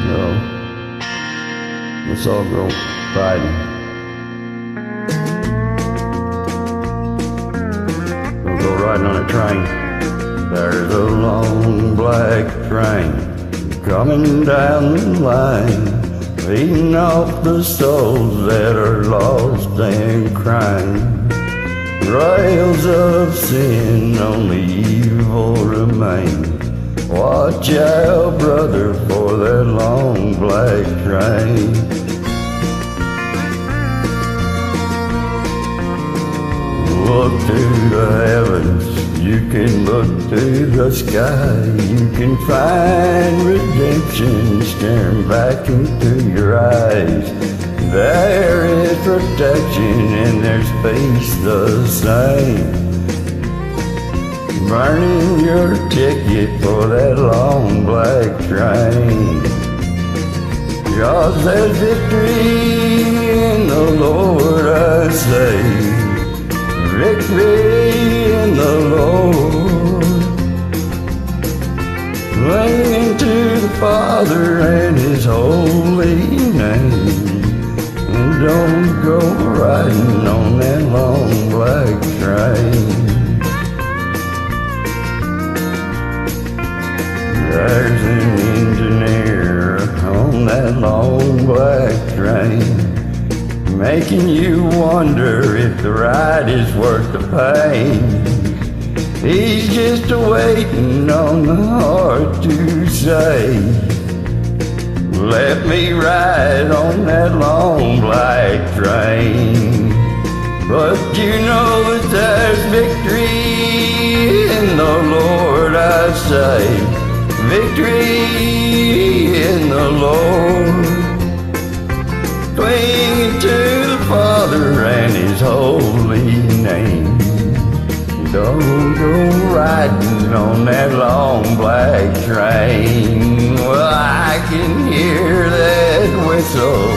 Well, let's all go riding. We'll go riding on a train. There's a long black train coming down the line, leading off the souls that are lost and crying. Rails of sin, only evil remain. Watch out, brother, for that long black train. Look to the heavens, you can look to the sky. You can find redemption staring back into your eyes. There is protection and there's peace the same. Burning your ticket for that long black train. 'Cause there's victory in the Lord, I say. Victory in the Lord. Clinging to the Father and His holy name. And don't go riding on that long black train. There's an engineer on that long black train, making you wonder if the ride is worth the pain. He's just waiting on the heart to say, let me ride on that long black train. But you know that there's victory in the Lord, I say. Victory in the Lord. Clinging to the Father and His holy name. Don't go riding on that long black train. Well, I can hear that whistle.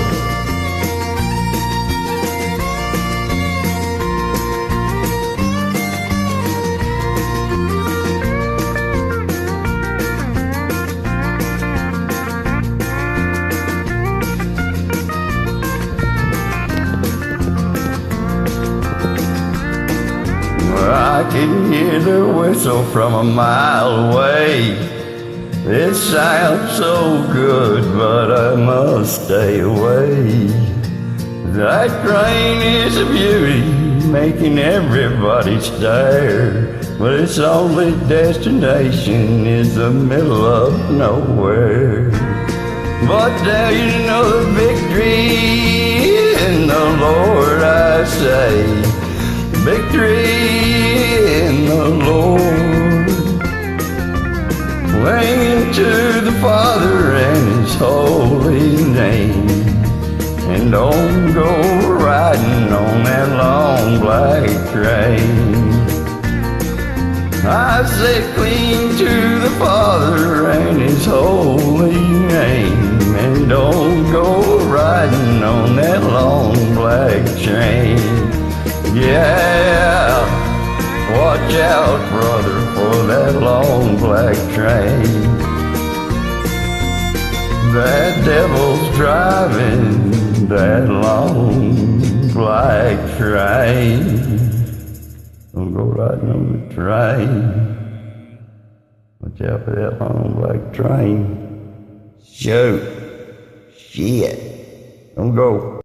I can hear the whistle from a mile away. It sounds so good, but I must stay away. That train is a beauty, making everybody stare. But its only destination is the middle of nowhere. But now you know the victory in the Lord, I say. Victory in the Lord. Clinging to the Father and His holy name. And don't go riding on that long black train. I say cling to the Father and His holy name. And don't go riding on that long black train. Yeah, watch out, brother, for that long black train. That devil's driving that long black train. Don't go riding on the train. Watch out for that long black train. Shoot. Shit. Don't go.